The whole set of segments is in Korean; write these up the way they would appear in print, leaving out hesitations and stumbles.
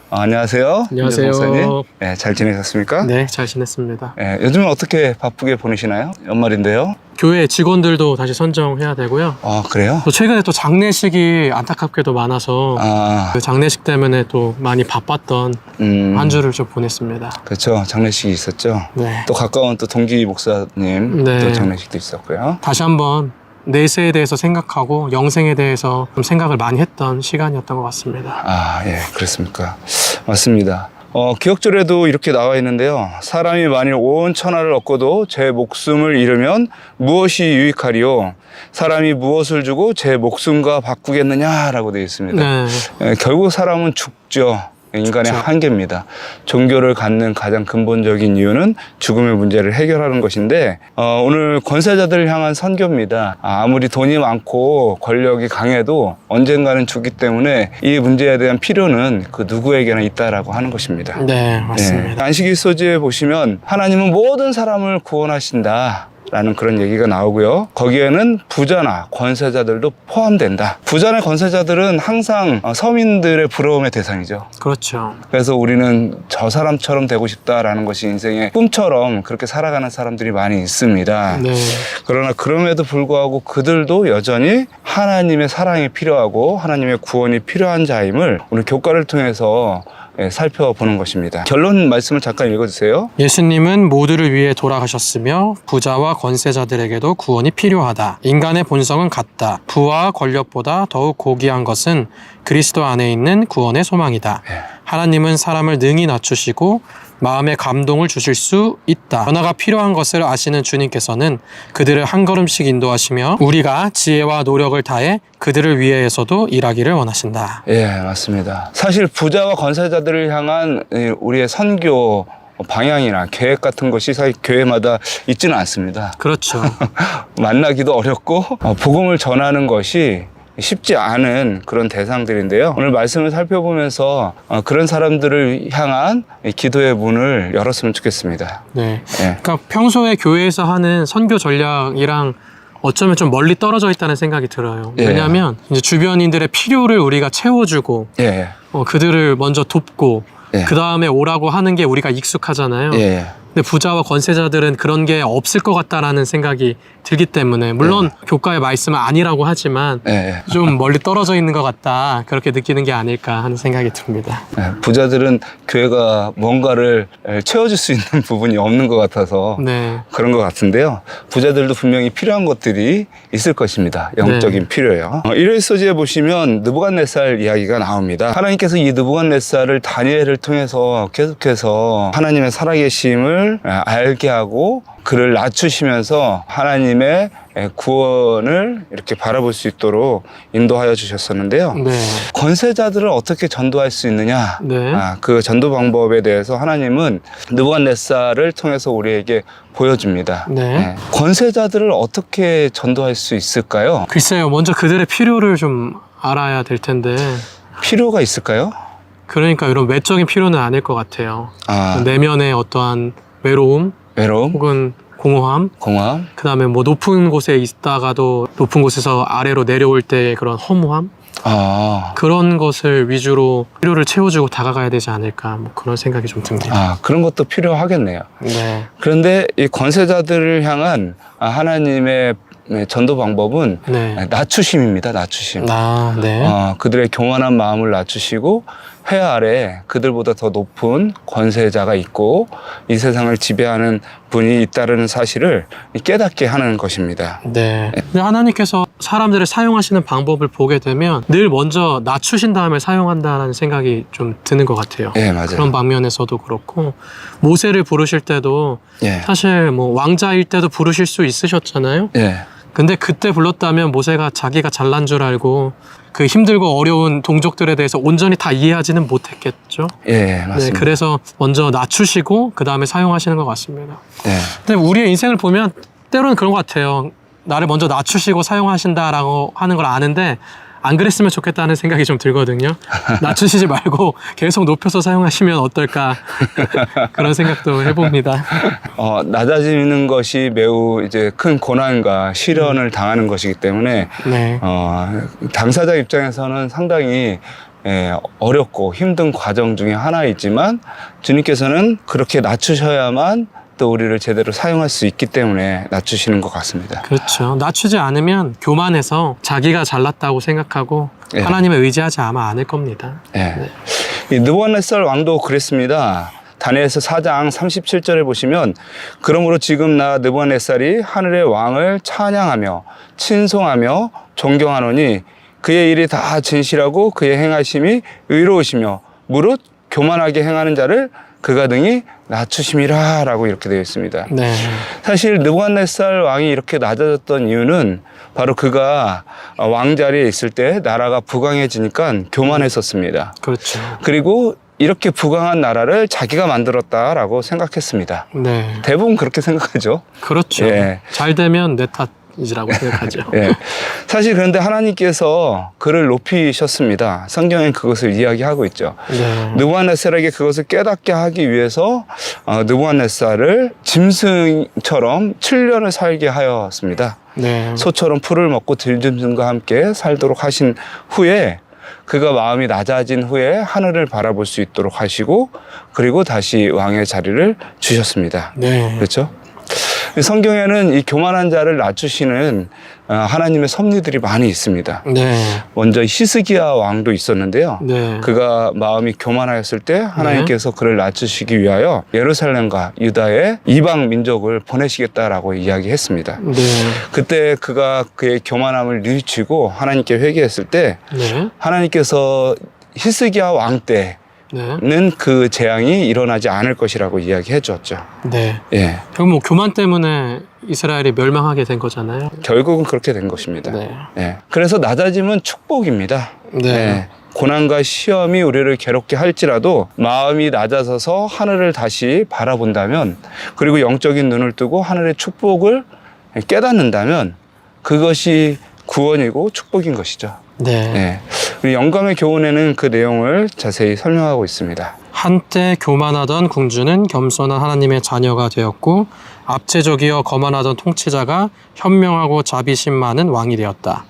안녕하세요. 안녕하세요. 목사님. 네, 잘 지내셨습니까? 네, 잘 지냈습니다. 네, 요즘은 어떻게 바쁘게 보내시나요? 연말인데요. 교회 직원들도 다시 선정해야 되고요. 그래요? 또 최근에 또 장례식이 안타깝게도 많아서 그 장례식 때문에 또 많이 바빴던 한 주를 좀 보냈습니다. 그렇죠. 장례식이 있었죠. 네. 또 가까운 또 동기 목사님 네. 또 장례식도 있었고요. 다시 한번 내세에 대해서 생각하고 영생에 대해서 좀 생각을 많이 했던 시간이었던 것 같습니다. 예, 그렇습니까? 맞습니다. 기억절에도 이렇게 나와 있는데요. 사람이 만일 온 천하를 얻고도 제 목숨을 잃으면 무엇이 유익하리요? 사람이 무엇을 주고 제 목숨과 바꾸겠느냐라고 되어 있습니다. 네. 결국 사람은 죽죠. 인간의 그렇죠. 한계입니다. 종교를 갖는 가장 근본적인 이유는 죽음의 문제를 해결하는 것인데 오늘 권세자들을 향한 선교입니다. 아무리 돈이 많고 권력이 강해도 언젠가는 죽기 때문에 이 문제에 대한 필요는 그 누구에게나 있다라고 하는 것입니다. 네, 맞습니다. 안식일서지에 보시면 하나님은 모든 사람을 구원하신다 라는 그런 얘기가 나오고요. 거기에는 부자나 권세자들도 포함된다. 부자나 권세자들은 항상 서민들의 부러움의 대상이죠. 그렇죠. 그래서 우리는 저 사람처럼 되고 싶다라는 것이 인생의 꿈처럼 그렇게 살아가는 사람들이 많이 있습니다. 네. 그러나 그럼에도 불구하고 그들도 여전히 하나님의 사랑이 필요하고 하나님의 구원이 필요한 자임을 오늘 교과를 통해서 살펴보는 것입니다. 결론 말씀을 잠깐 읽어주세요. 예수님은 모두를 위해 돌아가셨으며 부자와 권세자들에게도 구원이 필요하다. 인간의 본성은 같다. 부와 권력보다 더욱 고귀한 것은 그리스도 안에 있는 구원의 소망이다. 하나님은 사람을 능히 낮추시고 마음의 감동을 주실 수 있다. 변화가 필요한 것을 아시는 주님께서는 그들을 한 걸음씩 인도하시며 우리가 지혜와 노력을 다해 그들을 위해서도 일하기를 원하신다. 예, 맞습니다. 사실 부자와 권세자들을 향한 우리의 선교 방향이나 계획 같은 것이 사실 교회마다 있지는 않습니다. 그렇죠. 만나기도 어렵고 복음을 전하는 것이 쉽지 않은 그런 대상들인데요. 오늘 말씀을 살펴보면서 그런 사람들을 향한 기도의 문을 열었으면 좋겠습니다. 네. 그러니까 평소에 교회에서 하는 선교 전략이랑 어쩌면 좀 멀리 떨어져 있다는 생각이 들어요. 왜냐하면 이제 주변인들의 필요를 우리가 채워주고 그들을 먼저 돕고 그 다음에 오라고 하는 게 우리가 익숙하잖아요. 근데 부자와 권세자들은 그런 게 없을 것 같다라는 생각이 들기 때문에 물론 교과의 말씀은 아니라고 하지만 좀 멀리 떨어져 있는 것 같다 그렇게 느끼는 게 아닐까 하는 생각이 듭니다. 부자들은 교회가 뭔가를 채워줄 수 있는 부분이 없는 것 같아서 그런 것 같은데요. 부자들도 분명히 필요한 것들이 있을 것입니다. 영적인 필요요. 일요일서지에 보시면 느부갓네살 이야기가 나옵니다. 하나님께서 이 느부갓네살을 다니엘을 통해서 계속해서 하나님의 살아계심을 알게 하고 그를 낮추시면서 하나님의 구원을 이렇게 바라볼 수 있도록 인도하여 주셨었는데요. 권세자들을 어떻게 전도할 수 있느냐, 그 전도 방법에 대해서 하나님은 느부갓네살을 통해서 우리에게 보여줍니다. 권세자들을 어떻게 전도할 수 있을까요? 글쎄요, 먼저 그들의 필요를 좀 알아야 될 텐데. 필요가 있을까요? 그러니까 이런 외적인 필요는 아닐 것 같아요. 내면의 어떠한 외로움 혹은 공허함, 그 다음에 뭐 높은 곳에 있다가도 높은 곳에서 아래로 내려올 때의 그런 허무함, 그런 것을 위주로 필요를 채워주고 다가가야 되지 않을까, 뭐 그런 생각이 좀 듭니다. 그런 것도 필요하겠네요. 그런데 이 권세자들을 향한 하나님의 전도 방법은 낮추심입니다. 낮추심. 그들의 교만한 마음을 낮추시고 해 아래 그들보다 더 높은 권세자가 있고 이 세상을 지배하는 분이 있다는 사실을 깨닫게 하는 것입니다. 근데 하나님께서 사람들을 사용하시는 방법을 보게 되면 늘 먼저 낮추신 다음에 사용한다는 생각이 좀 드는 것 같아요. 맞아요. 그런 방면에서도 그렇고 모세를 부르실 때도 사실 뭐 왕자일 때도 부르실 수 있으셨잖아요. 근데 그때 불렀다면 모세가 자기가 잘난 줄 알고 그 힘들고 어려운 동족들에 대해서 온전히 다 이해하지는 못했겠죠. 맞습니다. 그래서 먼저 낮추시고 그 다음에 사용하시는 것 같습니다. 근데 우리의 인생을 보면 때로는 그런 것 같아요. 나를 먼저 낮추시고 사용하신다라고 하는 걸 아는데 안 그랬으면 좋겠다는 생각이 좀 들거든요. 낮추시지 말고 계속 높여서 사용하시면 어떨까 그런 생각도 해봅니다. 낮아지는 것이 매우 이제 큰 고난과 시련을 당하는 것이기 때문에 당사자 입장에서는 상당히 어렵고 힘든 과정 중에 하나이지만 주님께서는 그렇게 낮추셔야만 또 우리를 제대로 사용할 수 있기 때문에 낮추시는 것 같습니다. 그렇죠. 낮추지 않으면 교만해서 자기가 잘났다고 생각하고 예. 하나님을 의지하지 아마 않을 겁니다. 예. 이 느부갓네살 왕도 그랬습니다. 다니엘서 4장 37절에 보시면 그러므로 지금 나 느부갓네살이 하늘의 왕을 찬양하며 친송하며 존경하노니 그의 일이 다 진실하고 그의 행하심이 의로우시며 무릇 교만하게 행하는 자를 그가 등이 낮추심이라 라고 이렇게 되어 있습니다. 네. 사실 느부갓네살 왕이 이렇게 낮아졌던 이유는 바로 그가 왕자리에 있을 때 나라가 부강해지니까 교만했었습니다. 그렇죠. 그리고 이렇게 부강한 나라를 자기가 만들었다라고 생각했습니다. 네. 대부분 그렇게 생각하죠. 그렇죠. 예. 잘 되면 내 탓이라고 생각하죠. 예. 사실 그런데 하나님께서 그를 높이셨습니다. 성경엔 그것을 이야기하고 있죠. 네. 느부갓네살에게 그것을 깨닫게 하기 위해서 느부갓네살을 짐승처럼 7년을 살게 하였습니다. 네. 소처럼 풀을 먹고 들짐승과 함께 살도록 하신 후에 그가 마음이 낮아진 후에 하늘을 바라볼 수 있도록 하시고 그리고 다시 왕의 자리를 주셨습니다. 네. 그렇죠? 성경에는 이 교만한 자를 낮추시는 하나님의 섭리들이 많이 있습니다. 네. 먼저 히스기야 왕도 있었는데요. 네. 그가 마음이 교만하였을 때 하나님께서 그를 낮추시기 위하여 예루살렘과 유다의 이방 민족을 보내시겠다라고 이야기했습니다. 네. 그때 그가 그의 교만함을 뉘우치고 하나님께 회개했을 때 네. 하나님께서 히스기야 왕 때는 네. 그 재앙이 일어나지 않을 것이라고 이야기해 주었죠. 네. 예. 결국 뭐 교만 때문에 이스라엘이 멸망하게 된 거잖아요. 결국은 그렇게 된 것입니다. 네. 예. 그래서 낮아짐은 축복입니다. 네. 예. 고난과 시험이 우리를 괴롭게 할지라도 마음이 낮아서서 하늘을 다시 바라본다면 그리고 영적인 눈을 뜨고 하늘의 축복을 깨닫는다면 그것이 구원이고 축복인 것이죠. 네. 예. 우리 영감의 교훈에는 그 내용을 자세히 설명하고 있습니다. 한때 교만하던 궁주는 겸손한 하나님의 자녀가 되었고 압제적이어 거만하던 통치자가 현명하고 자비심 많은 왕이 되었다.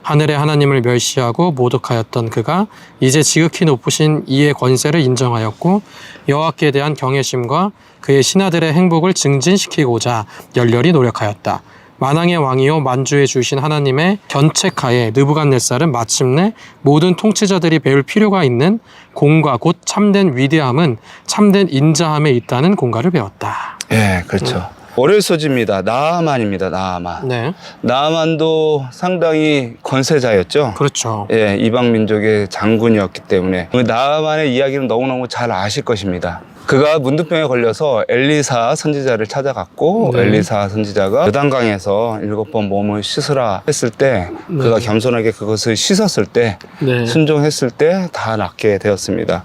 하늘의 하나님을 멸시하고 모독하였던 그가 이제 지극히 높으신 이의 권세를 인정하였고 여호와께 대한 경외심과 그의 신하들의 행복을 증진시키고자 열렬히 노력하였다. 만왕의 왕이요 만주에 주신 하나님의 견책하에 느부갓네살은 마침내 모든 통치자들이 배울 필요가 있는 공과 곧 참된 위대함은 참된 인자함에 있다는 공과를 배웠다. 예, 그렇죠. 월요일 소지입니다. 나아만입니다. 나아만. 네, 나아만도 상당히 권세자였죠. 그렇죠. 예, 이방 민족의 장군이었기 때문에 그 나아만의 이야기는 너무너무 잘 아실 것입니다. 그가 문둥병에 걸려서 엘리사 선지자를 찾아갔고 네. 엘리사 선지자가 요단강에서 7번 몸을 씻으라 했을 때 그가 겸손하게 그것을 씻었을 때 네. 순종했을 때 다 낫게 되었습니다.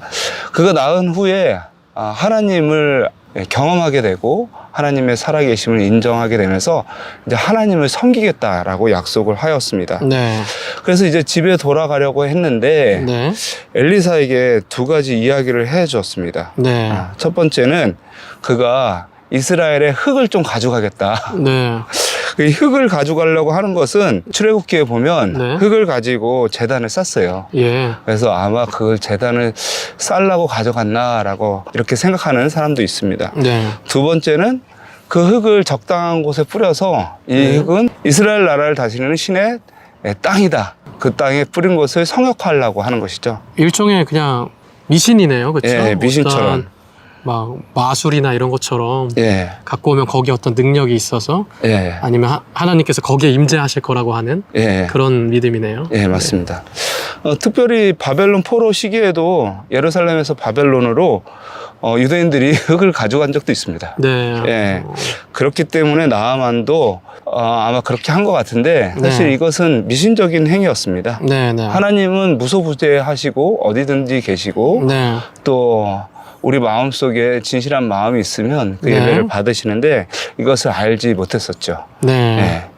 그가 나은 후에 하나님을 경험하게 되고 하나님의 살아계심을 인정하게 되면서 이제 하나님을 섬기겠다라고 약속을 하였습니다. 네. 그래서 이제 집에 돌아가려고 했는데 네. 엘리사에게 두 가지 이야기를 해 주었습니다. 네. 첫 번째는 그가 이스라엘의 흙을 좀 가져가겠다. 네. 이 흙을 가져가려고 하는 것은 출애굽기에 보면 네. 흙을 가지고 제단을 쌌어요. 예. 그래서 아마 그걸 제단을 쌀라고 가져갔나라고 이렇게 생각하는 사람도 있습니다. 네. 두 번째는 그 흙을 적당한 곳에 뿌려서 이 흙은 이스라엘 나라를 다스리는 신의 땅이다. 그 땅에 뿌린 것을 성역화하려고 하는 것이죠. 일종의 그냥 미신이네요, 그렇죠? 예, 미신처럼. 막 마술이나 이런 것처럼 예, 갖고 오면 거기에 어떤 능력이 있어서 예, 아니면 하나님께서 거기에 임재하실 거라고 하는 예. 그런 믿음이네요. 예, 맞습니다. 특별히 바벨론 포로 시기에도 예루살렘에서 바벨론으로 유대인들이 흙을 가져간 적도 있습니다. 네. 예, 그렇기 때문에 나아만도 아마 그렇게 한 것 같은데 사실 네. 이것은 미신적인 행위였습니다. 네, 네. 하나님은 무소부재하시고 어디든지 계시고 네. 또 우리 마음속에 진실한 마음이 있으면 그 네. 예배를 받으시는데 이것을 알지 못했었죠. 네. 예.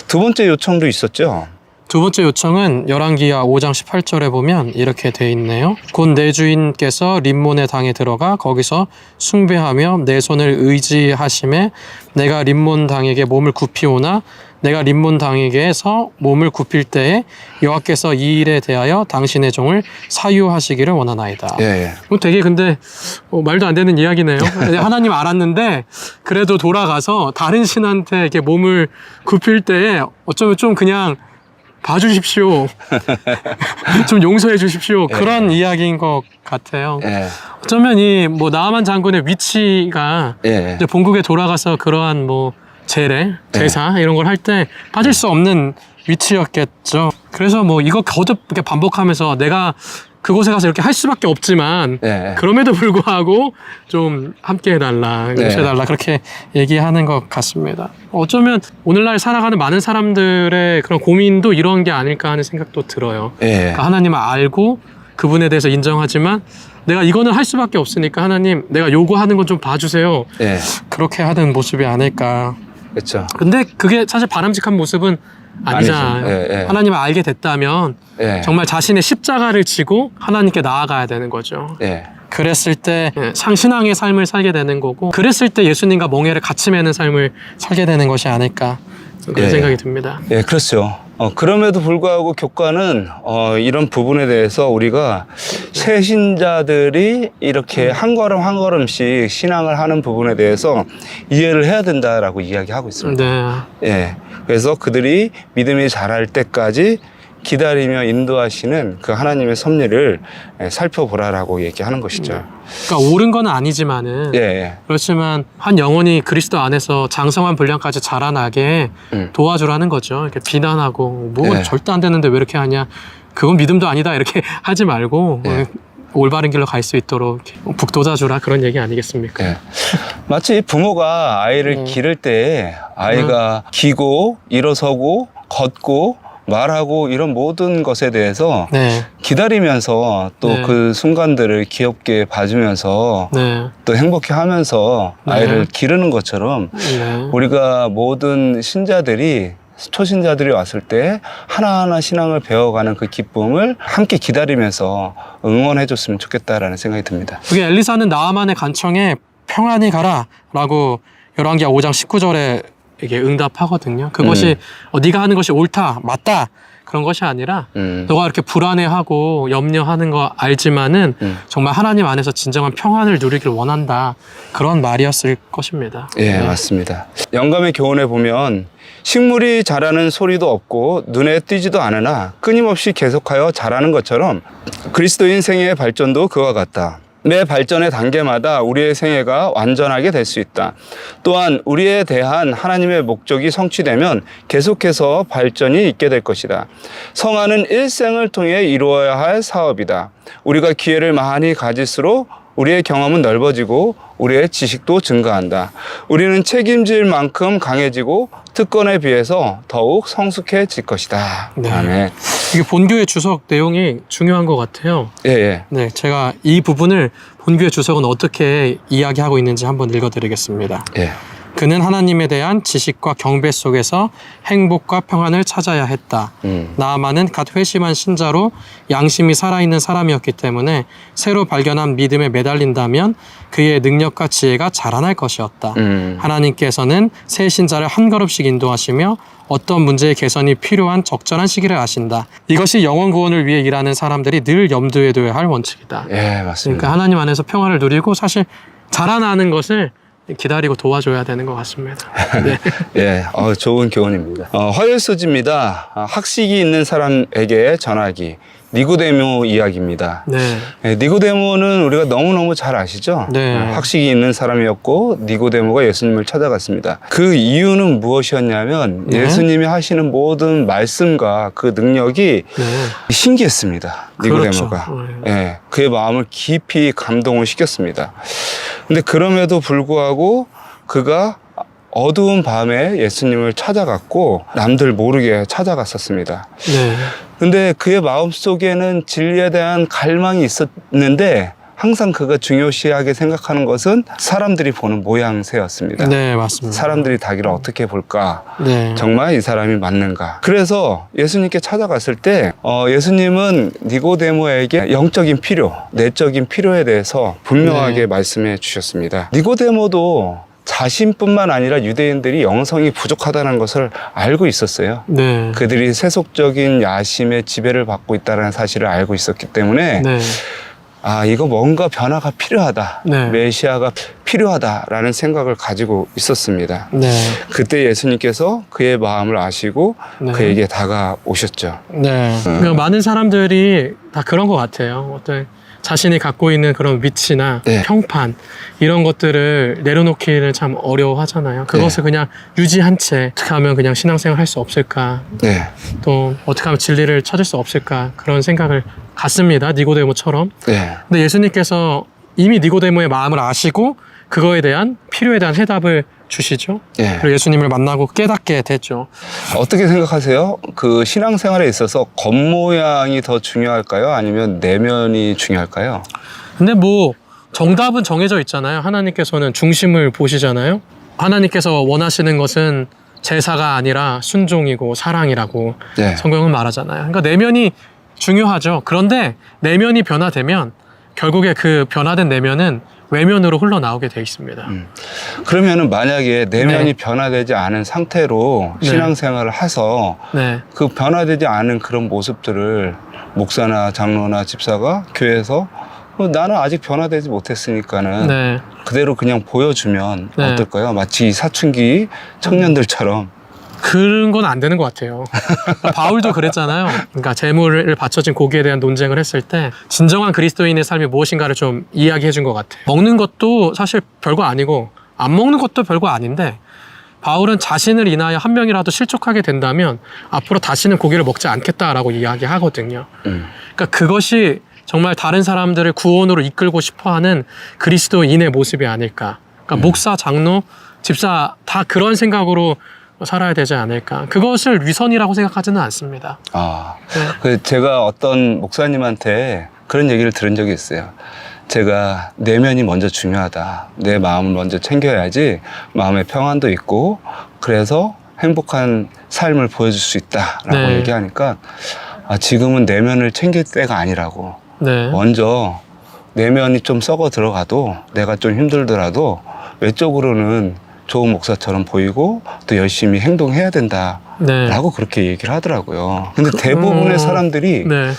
두 번째 요청도 있었죠. 두 번째 요청은 열왕기하 5장 18절에 보면 이렇게 돼 있네요. 곧 내 주인께서 림몬의 당에 들어가 거기서 숭배하며 내 손을 의지하심에 내가 림몬 당에게 몸을 굽히오나 내가 림몬당에게 해서 몸을 굽힐 때에 여호와께서 이 일에 대하여 당신의 종을 사유하시기를 원하나이다. 예. 되게 근데 말도 안 되는 이야기네요. 하나님 알았는데 그래도 돌아가서 다른 신한테 이렇게 몸을 굽힐 때에 어쩌면 좀 그냥 봐주십시오. 좀 용서해 주십시오. 예. 그런 이야기인 것 같아요. 예. 어쩌면 이 뭐 나아만 장군의 위치가 예. 이제 본국에 돌아가서 그러한 뭐 제사 이런 걸 할 때 빠질 수 없는 위치였겠죠. 그래서 뭐 이거 거듭 이렇게 반복하면서 내가 그곳에 가서 이렇게 할 수밖에 없지만 그럼에도 불구하고 좀 함께 해달라, 용서해달라 그렇게 얘기하는 것 같습니다. 어쩌면 오늘날 살아가는 많은 사람들의 그런 고민도 이런 게 아닐까 하는 생각도 들어요. 그러니까 하나님을 알고 그분에 대해서 인정하지만 내가 이거는 할 수밖에 없으니까 하나님 내가 요구하는 건 좀 봐주세요. 그렇게 하는 모습이 아닐까. 그렇죠. 근데 그게 사실 바람직한 모습은 아니잖아요. 하나님을 알게 됐다면 정말 자신의 십자가를 지고 하나님께 나아가야 되는 거죠. 그랬을 때 신앙의 삶을 살게 되는 거고, 그랬을 때 예수님과 멍에를 같이 매는 삶을 살게 되는 것이 아닐까 그런 생각이 듭니다. 그렇죠. 그럼에도 불구하고 교과는 이런 부분에 대해서 우리가 새 신자들이 이렇게 한 걸음 한 걸음씩 신앙을 하는 부분에 대해서 이해를 해야 된다라고 이야기하고 있습니다. 그래서 그들이 믿음이 자랄 때까지 기다리며 인도하시는 그 하나님의 섭리를 살펴보라라고 얘기하는 것이죠. 그러니까 옳은 건 아니지만은 그렇지만 한 영혼이 그리스도 안에서 장성한 분량까지 자라나게 도와주라는 거죠. 이렇게 비난하고 뭐 절대 안 되는데 왜 이렇게 하냐, 그건 믿음도 아니다 이렇게 하지 말고 올바른 길로 갈 수 있도록 북돋아주라, 그런 얘기 아니겠습니까? 마치 부모가 아이를 기를 때 아이가 기고 일어서고 걷고 말하고 이런 모든 것에 대해서 기다리면서 또 그 순간들을 귀엽게 봐주면서 또 행복해 하면서 아이를 기르는 것처럼 우리가 모든 신자들이, 초신자들이 왔을 때 하나하나 신앙을 배워가는 그 기쁨을 함께 기다리면서 응원해 줬으면 좋겠다라는 생각이 듭니다. 그게 엘리사는 나아만의 간청에 평안히 가라 라고 열왕기하 5장 19절에 이게 응답하거든요. 그것이 네가 하는 것이 옳다, 맞다 그런 것이 아니라 너가 이렇게 불안해하고 염려하는 거 알지만은 정말 하나님 안에서 진정한 평안을 누리길 원한다, 그런 말이었을 것입니다. 맞습니다. 영감의 교훈에 보면 식물이 자라는 소리도 없고 눈에 띄지도 않으나 끊임없이 계속하여 자라는 것처럼 그리스도인 생애의 발전도 그와 같다. 매 발전의 단계마다 우리의 생애가 완전하게 될 수 있다. 또한 우리에 대한 하나님의 목적이 성취되면 계속해서 발전이 있게 될 것이다. 성화는 일생을 통해 이루어야 할 사업이다. 우리가 기회를 많이 가질수록 우리의 경험은 넓어지고 우리의 지식도 증가한다. 우리는 책임질 만큼 강해지고 특권에 비해서 더욱 성숙해질 것이다. 이게 본교의 주석 내용이 중요한 것 같아요. 제가 이 부분을 본교의 주석은 어떻게 이야기하고 있는지 한번 읽어드리겠습니다. 그는 하나님에 대한 지식과 경배 속에서 행복과 평안을 찾아야 했다. 나아만은 갓 회심한 신자로 양심이 살아있는 사람이었기 때문에 새로 발견한 믿음에 매달린다면 그의 능력과 지혜가 자라날 것이었다. 하나님께서는 새 신자를 한 걸음씩 인도하시며 어떤 문제의 개선이 필요한 적절한 시기를 아신다. 이것이 영혼 구원을 위해 일하는 사람들이 늘 염두에 둬야 할 원칙이다. 맞습니다. 그러니까 하나님 안에서 평안을 누리고 사실 자라나는 것을 기다리고 도와줘야 되는 것 같습니다. 좋은 교훈입니다. 허율소지입니다. 학식이 있는 사람에게 전하기. 니고데모 이야기입니다. 니고데모는 우리가 너무너무 잘 아시죠? 학식이 있는 사람이었고 니고데모가 예수님을 찾아갔습니다. 그 이유는 무엇이었냐면 예수님이 하시는 모든 말씀과 그 능력이 신기했습니다. 니고데모가. 그의 마음을 깊이 감동을 시켰습니다. 근데 그럼에도 불구하고 그가 어두운 밤에 예수님을 찾아갔고 남들 모르게 찾아갔었습니다. 근데 그의 마음속에는 진리에 대한 갈망이 있었는데 항상 그가 중요시하게 생각하는 것은 사람들이 보는 모양새였습니다. 맞습니다. 사람들이 자기를 어떻게 볼까? 정말 이 사람이 맞는가? 그래서 예수님께 찾아갔을 때 예수님은 니고데모에게 영적인 필요, 내적인 필요에 대해서 분명하게 말씀해 주셨습니다. 니고데모도 자신뿐만 아니라 유대인들이 영성이 부족하다는 것을 알고 있었어요. 네. 그들이 세속적인 야심의 지배를 받고 있다는 사실을 알고 있었기 때문에 네. 아, 이거 뭔가 변화가 필요하다. 네. 메시아가 필요하다라는 생각을 가지고 있었습니다. 네. 그때 예수님께서 그의 마음을 아시고 네. 그에게 다가오셨죠. 네. 그러니까 많은 사람들이 다 그런 것 같아요. 어떤 자신이 갖고 있는 그런 위치나 네. 평판 이런 것들을 내려놓기를 참 어려워하잖아요. 그것을 네. 그냥 유지한 채 어떻게 하면 그냥 신앙생활 할 수 없을까? 네. 또 어떻게 하면 진리를 찾을 수 없을까? 그런 생각을 갖습니다. 니고데모처럼. 네. 근데 예수님께서 이미 니고데모의 마음을 아시고 그거에 대한 필요에 대한 해답을 주시죠. 네. 그리고 예수님을 만나고 깨닫게 됐죠. 어떻게 생각하세요? 그 신앙생활에 있어서 겉모양이 더 중요할까요? 아니면 내면이 중요할까요? 근데 뭐 정답은 정해져 있잖아요. 하나님께서는 중심을 보시잖아요. 하나님께서 원하시는 것은 제사가 아니라 순종이고 사랑이라고 네. 성경은 말하잖아요. 그러니까 내면이 중요하죠. 그런데 내면이 변화되면 결국에 그 변화된 내면은 외면으로 흘러나오게 돼 있습니다. 그러면은 만약에 내면이 네. 변화되지 않은 상태로 네. 신앙생활을 해서 네. 그 변화되지 않은 그런 모습들을 목사나 장로나 집사가 교회에서 나는 아직 변화되지 못했으니까는 네. 그대로 그냥 보여주면 네. 어떨까요? 마치 사춘기 청년들처럼. 그런 건 안 되는 것 같아요. 바울도 그랬잖아요. 그러니까 재물을 바쳐진 고기에 대한 논쟁을 했을 때 진정한 그리스도인의 삶이 무엇인가를 좀 이야기해 준 것 같아요. 먹는 것도 사실 별거 아니고 안 먹는 것도 별거 아닌데 바울은 자신을 인하여 한 명이라도 실족하게 된다면 앞으로 다시는 고기를 먹지 않겠다라고 이야기하거든요. 그러니까 그것이 정말 다른 사람들을 구원으로 이끌고 싶어하는 그리스도인의 모습이 아닐까. 그러니까 목사, 장로, 집사 다 그런 생각으로 살아야 되지 않을까. 그것을 위선이라고 생각하지는 않습니다. 아, 네. 그 제가 어떤 목사님한테 그런 얘기를 들은 적이 있어요. 제가 내면이 먼저 중요하다. 내 마음을 먼저 챙겨야지 마음의 평안도 있고 그래서 행복한 삶을 보여줄 수 있다라고 네. 얘기하니까 아, 지금은 내면을 챙길 때가 아니라고. 네. 먼저 내면이 좀 썩어 들어가도 내가 좀 힘들더라도 외적으로는 좋은 목사처럼 보이고 또 열심히 행동해야 된다라고 네. 그렇게 얘기를 하더라고요. 근데 대부분의 사람들이 네.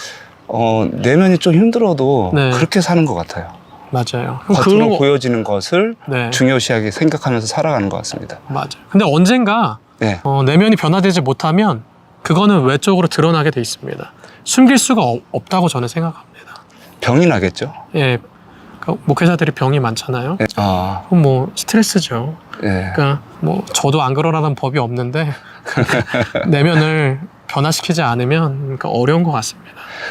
내면이 좀 힘들어도 네. 그렇게 사는 것 같아요. 맞아요. 겉으로 보여지는 것을 네. 중요시하게 생각하면서 살아가는 것 같습니다. 맞아요. 근데 언젠가 네. 내면이 변화되지 못하면 그거는 외적으로 드러나게 돼 있습니다. 숨길 수가 없다고 저는 생각합니다. 병이 나겠죠? 예. 그러니까 목회자들이 병이 많잖아요. 네. 아, 그건 뭐 스트레스죠. 네. 그러니까 뭐 저도 안 그러라는 법이 없는데 내면을 변화시키지 않으면 그러니까 어려운 것 같습니다.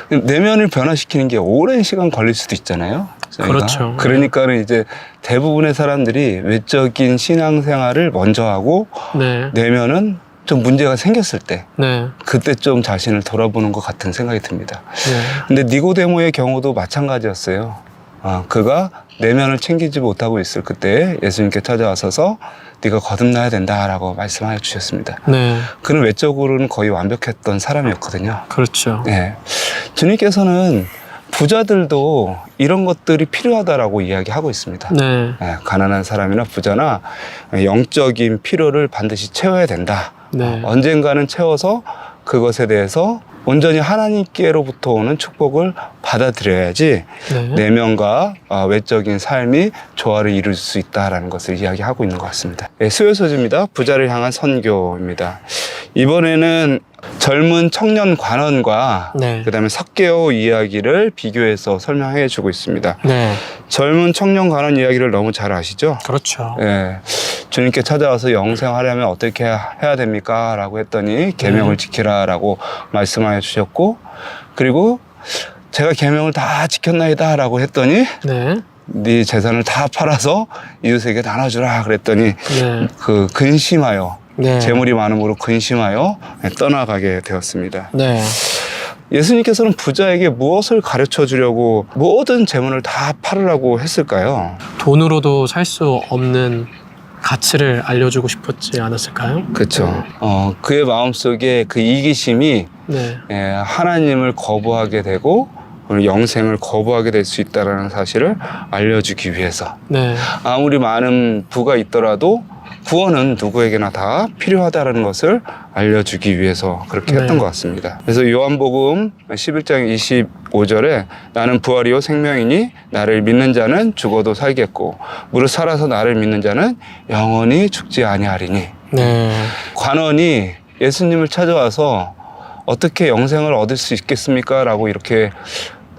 내면을 변화시키는 게 오랜 시간 걸릴 수도 있잖아요. 저희가. 그렇죠. 그러니까는 이제 대부분의 사람들이 외적인 신앙생활을 먼저 하고 네. 내면은 좀 문제가 생겼을 때 네. 그때 좀 자신을 돌아보는 것 같은 생각이 듭니다. 네. 근데 니고데모의 경우도 마찬가지였어요. 그가 내면을 챙기지 못하고 있을 그때 예수님께 찾아와서서 네가 거듭나야 된다라고 말씀해 주셨습니다. 네. 그는 외적으로는 거의 완벽했던 사람이었거든요. 그렇죠. 네. 주님께서는 부자들도 이런 것들이 필요하다라고 이야기하고 있습니다. 네. 네, 가난한 사람이나 부자나 영적인 필요를 반드시 채워야 된다. 네. 언젠가는 채워서 그것에 대해서 온전히 하나님께로부터 오는 축복을 받아들여야지 네. 내면과 외적인 삶이 조화를 이룰 수 있다는 것을 이야기하고 있는 것 같습니다. 네, 수요 소지입니다. 부자를 향한 선교입니다. 이번에는 젊은 청년 관원과 네. 그다음에 삭개오 이야기를 비교해서 설명해 주고 있습니다. 네. 젊은 청년 관원 이야기를 너무 잘 아시죠? 그렇죠. 예, 주님께 찾아와서 영생하려면 어떻게 해야 됩니까? 라고 했더니 계명을 지키라 라고 말씀하여 주셨고, 그리고 제가 계명을 다 지켰나이다 라고 했더니 네. 네 재산을 다 팔아서 이웃에게 나눠주라 그랬더니 네. 그 근심하여 네. 재물이 많음으로 근심하여 떠나가게 되었습니다. 네. 예수님께서는 부자에게 무엇을 가르쳐 주려고 모든 재물을 다 팔으라고 했을까요? 돈으로도 살 수 없는 가치를 알려주고 싶었지 않았을까요? 그렇죠. 그의 마음속에 그 이기심이 네. 하나님을 거부하게 되고 영생을 거부하게 될 수 있다는 사실을 알려주기 위해서 네. 아무리 많은 부가 있더라도 구원은 누구에게나 다 필요하다는 것을 알려주기 위해서 그렇게 했던 것 같습니다. 그래서 요한복음 11장 25절에 나는 부활이요 생명이니 나를 믿는 자는 죽어도 살겠고 무릇 살아서 나를 믿는 자는 영원히 죽지 아니하리니. 네. 관원이 예수님을 찾아와서 어떻게 영생을 얻을 수 있겠습니까? 라고 이렇게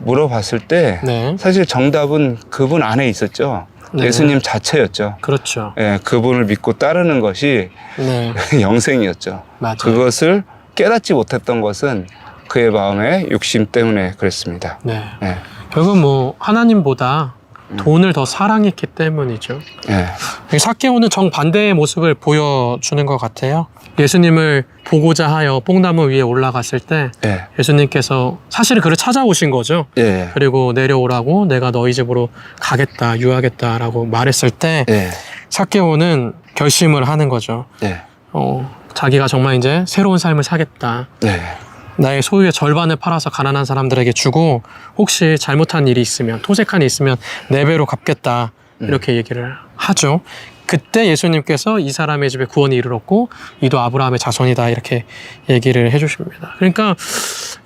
물어봤을 때 네. 사실 정답은 그분 안에 있었죠. 네. 예수님 자체였죠. 그렇죠. 예, 그분을 믿고 따르는 것이 네. 영생이었죠. 맞아요. 그것을 깨닫지 못했던 것은 그의 마음의 욕심 때문에 그랬습니다. 네. 예, 결국 뭐 하나님보다 돈을 더 사랑했기 때문이죠. 예, 삭개오는 정반대의 모습을 보여주는 것 같아요. 예수님을 보고자 하여 뽕나무 위에 올라갔을 때 예, 예수님께서 사실은 그를 찾아오신 거죠. 예, 그리고 내려오라고 내가 너희 집으로 가겠다, 유하겠다라고 말했을 때 예, 삭개오는 결심을 하는 거죠. 예, 자기가 정말 이제 새로운 삶을 사겠다. 예, 나의 소유의 절반을 팔아서 가난한 사람들에게 주고 혹시 잘못한 일이 있으면 토색한 일이 있으면 4배로 갚겠다 이렇게 얘기를 하죠. 그때 예수님께서 이 사람의 집에 구원이 이르렀고 이도 아브라함의 자손이다 이렇게 얘기를 해주십니다. 그러니까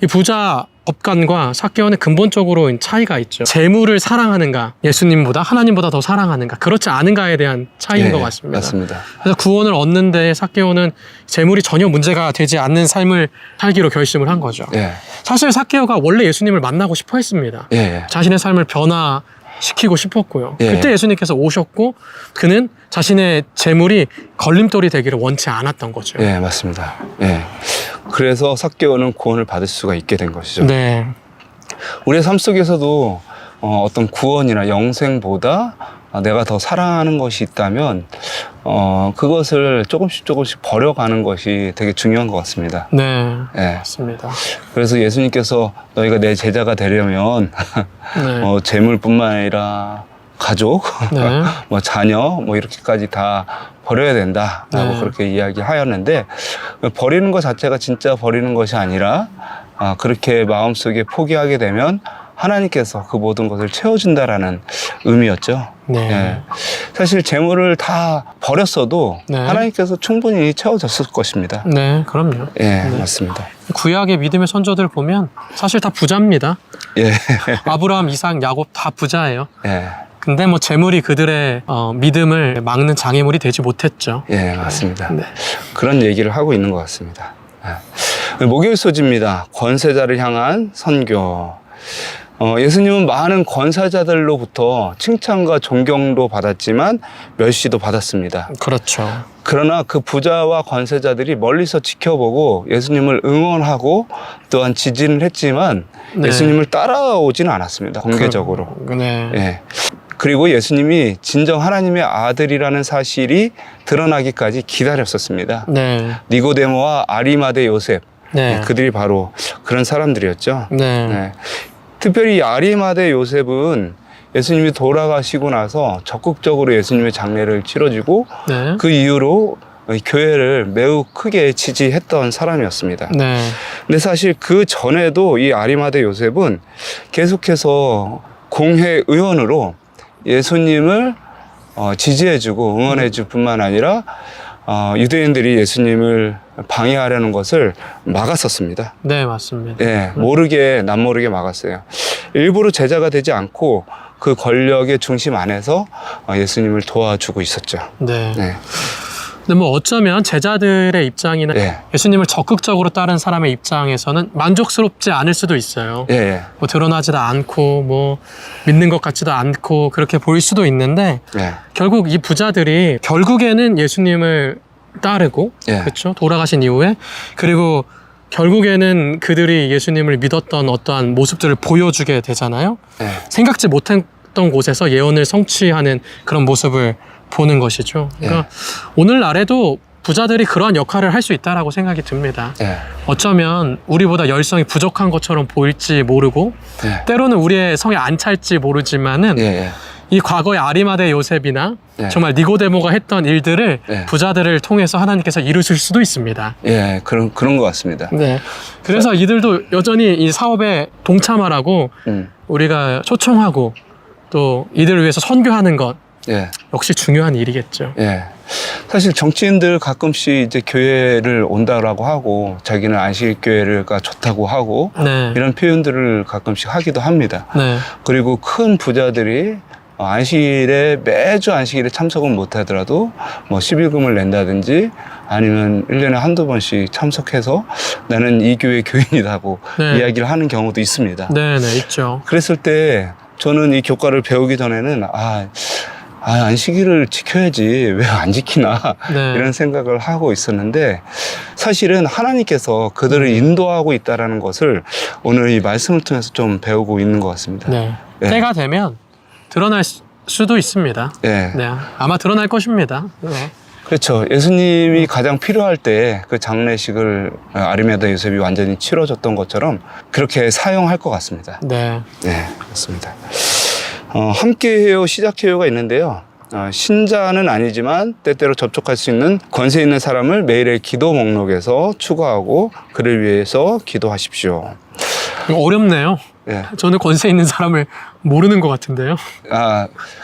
이 부자 법관과 삭개오는 근본적으로 차이가 있죠. 재물을 사랑하는가, 예수님보다 하나님보다 더 사랑하는가, 그렇지 않은가에 대한 차이인 것 같습니다. 맞습니다. 그래서 구원을 얻는데 삭개오는 재물이 전혀 문제가 되지 않는 삶을 살기로 결심을 한 거죠. 예, 사실 삭개오가 원래 예수님을 만나고 싶어 했습니다. 예, 자신의 삶을 변화시키고 싶었고요. 예. 그때 예수님께서 오셨고 그는 자신의 재물이 걸림돌이 되기를 원치 않았던 거죠. 예, 맞습니다. 예. 그래서 삭개오는 구원을 받을 수가 있게 된 것이죠. 네. 우리의 삶 속에서도 어떤 구원이나 영생보다 내가 더 사랑하는 것이 있다면 그것을 조금씩 버려가는 것이 되게 중요한 것 같습니다. 네. 예. 맞습니다. 그래서 예수님께서 너희가 내 제자가 되려면 네. 재물뿐만 아니라 가족, 네. 뭐 자녀, 뭐 이렇게까지 다 버려야 된다라고 네. 그렇게 이야기하였는데 버리는 것 자체가 진짜 버리는 것이 아니라 그렇게 마음속에 포기하게 되면 하나님께서 그 모든 것을 채워준다라는 의미였죠. 네. 예. 사실 재물을 다 버렸어도 네. 하나님께서 충분히 채워졌을 것입니다. 네, 그럼요. 예, 네. 맞습니다. 구약의 믿음의 선조들 보면 사실 다 부자입니다. 예, 아브라함, 이삭, 야곱 다 부자예요. 예, 근데 뭐 재물이 그들의 믿음을 막는 장애물이 되지 못했죠. 예, 맞습니다. 네. 그런 얘기를 하고 있는 것 같습니다. 예. 목요일 소지입니다. 권세자를 향한 선교. 예수님은 많은 권세자들로부터 칭찬과 존경도 받았지만 멸시도 받았습니다. 그렇죠. 그러나 그 부자와 권세자들이 멀리서 지켜보고 예수님을 응원하고 또한 지지는 했지만 네. 예수님을 따라오지는 않았습니다. 공개적으로. 네. 예. 그리고 예수님이 진정 하나님의 아들이라는 사실이 드러나기까지 기다렸었습니다. 네. 니고데모와 아리마대 요셉, 네. 그들이 바로 그런 사람들이었죠. 네. 네. 특별히 이 아리마대 요셉은 예수님이 돌아가시고 나서 적극적으로 예수님의 장례를 치러주고 네. 그 이후로 교회를 매우 크게 지지했던 사람이었습니다. 네. 근데 사실 그 전에도 이 아리마대 요셉은 계속해서 공회 의원으로 예수님을 지지해주고 응원해줄 뿐만 아니라 유대인들이 예수님을 방해하려는 것을 막았었습니다. 네, 맞습니다. 예, 남모르게 막았어요. 일부러 제자가 되지 않고 그 권력의 중심 안에서 예수님을 도와주고 있었죠. 네. 네. 근데 뭐 어쩌면 제자들의 입장이나 예. 예수님을 적극적으로 따른 사람의 입장에서는 만족스럽지 않을 수도 있어요. 예, 예. 뭐 드러나지도 않고 뭐 믿는 것 같지도 않고 그렇게 보일 수도 있는데 예. 결국 이 부자들이 결국에는 예수님을 따르고 예. 그렇죠? 돌아가신 이후에 그리고 결국에는 그들이 예수님을 믿었던 어떠한 모습들을 보여주게 되잖아요. 예. 생각지 못했던 곳에서 예언을 성취하는 그런 모습을 보는 것이죠. 그러니까 오늘날에도 부자들이 그러한 역할을 할 수 있다라고 생각이 듭니다. 예. 어쩌면 우리보다 열성이 부족한 것처럼 보일지 모르고 예. 때로는 우리의 성에 안 찰지 모르지만은 예. 이 과거의 아리마대 요셉이나 네. 정말 니고데모가 했던 일들을 네. 부자들을 통해서 하나님께서 이루실 수도 있습니다. 예, 그런 것 같습니다. 네. 그래서 이들도 여전히 이 사업에 동참하라고 우리가 초청하고 또 이들을 위해서 선교하는 것 예. 역시 중요한 일이겠죠. 예. 사실 정치인들 가끔씩 이제 교회를 온다라고 하고 자기는 안식교회가 좋다고 하고 네. 이런 표현들을 가끔씩 하기도 합니다. 네. 그리고 큰 부자들이 안식일에 매주 안식일에 참석은 못하더라도 뭐 11금을 낸다든지 아니면 1년에 한두 번씩 참석해서 나는 이 교회 교인이라고 네. 이야기를 하는 경우도 있습니다. 네, 네, 있죠. 그랬을 때 저는 이 교과를 배우기 전에는 안식일을 지켜야지 왜 안 지키나 네. 이런 생각을 하고 있었는데 사실은 하나님께서 그들을 인도하고 있다는 것을 오늘 이 말씀을 통해서 좀 배우고 있는 것 같습니다. 네. 네. 때가 되면 드러날 수도 있습니다. 네. 네. 아마 드러날 것입니다. 네. 그렇죠. 예수님이 가장 필요할 때 그 장례식을 아리마다 요셉이 완전히 치러졌던 것처럼 그렇게 사용할 것 같습니다. 네. 네, 그렇습니다. 함께해요, 시작해요가 있는데요. 신자는 아니지만 때때로 접촉할 수 있는 권세 있는 사람을 매일의 기도 목록에서 추가하고 그를 위해서 기도하십시오. 어렵네요. 네. 저는 권세 있는 사람을 모르는 것 같은데요.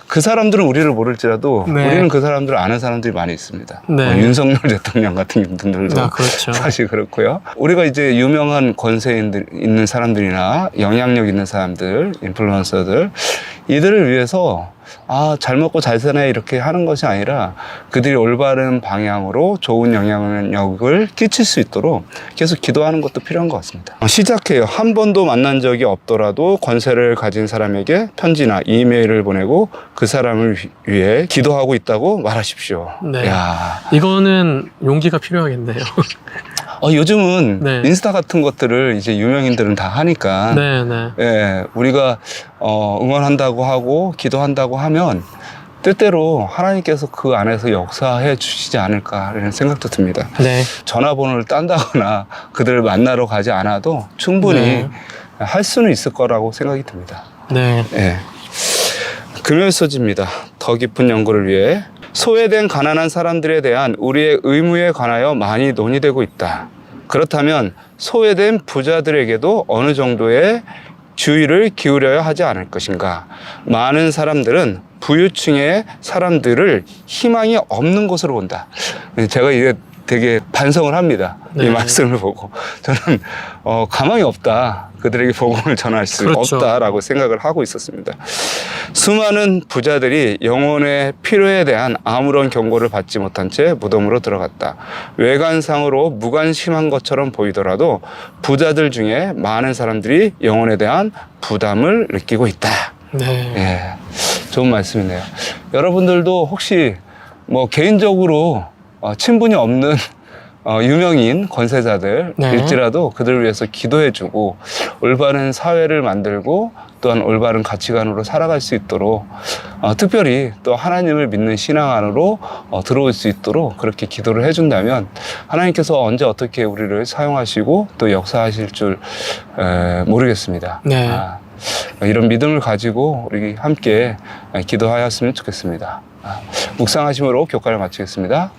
그 사람들은 우리를 모를지라도 네. 우리는 그 사람들을 아는 사람들이 많이 있습니다. 네. 윤석열 대통령 같은 분들도 그렇죠. 사실 그렇고요. 우리가 이제 유명한 권세 있는 사람들이나 영향력 있는 사람들, 인플루언서들 이들을 위해서 잘 먹고 잘 사네 이렇게 하는 것이 아니라 그들이 올바른 방향으로 좋은 영향력을 끼칠 수 있도록 계속 기도하는 것도 필요한 것 같습니다. 시작해요. 한 번도 만난 적이 없더라도 권세를 가진 사람에게 편지나 이메일을 보내고 그 사람을 위해 기도하고 있다고 말하십시오. 네. 야. 이거는 용기가 필요하겠네요. 요즘은 네. 인스타 같은 것들을 이제 유명인들은 다 하니까 네, 네. 예, 우리가 응원한다고 하고 기도한다고 하면 때때로 하나님께서 그 안에서 역사해 주시지 않을까 이런 생각도 듭니다. 네. 전화번호를 딴다거나 그들을 만나러 가지 않아도 충분히 네. 할 수는 있을 거라고 생각이 듭니다. 네. 예. 금요소지입니다. 더 깊은 연구를 위해 소외된 가난한 사람들에 대한 우리의 의무에 관하여 많이 논의되고 있다. 그렇다면 소외된 부자들에게도 어느 정도의 주의를 기울여야 하지 않을 것인가. 많은 사람들은 부유층의 사람들을 희망이 없는 곳으로 본다. 제가 이게 되게 반성을 합니다. 네. 이 말씀을 보고 저는 가망이 없다. 그들에게 복음을 전할 수 그렇죠. 없다라고 생각을 하고 있었습니다. 수많은 부자들이 영혼의 필요에 대한 아무런 경고를 받지 못한 채 무덤으로 들어갔다. 외관상으로 무관심한 것처럼 보이더라도 부자들 중에 많은 사람들이 영혼에 대한 부담을 느끼고 있다. 네. 예, 좋은 말씀이네요. 여러분들도 혹시 뭐 개인적으로 친분이 없는 유명인 권세자들 네. 일지라도 그들을 위해서 기도해주고 올바른 사회를 만들고 또한 올바른 가치관으로 살아갈 수 있도록 특별히 또 하나님을 믿는 신앙 안으로 들어올 수 있도록 그렇게 기도를 해준다면 하나님께서 언제 어떻게 우리를 사용하시고 또 역사하실 줄 모르겠습니다. 네. 이런 믿음을 가지고 우리 함께 기도하였으면 좋겠습니다. 묵상하심으로 교과를 마치겠습니다.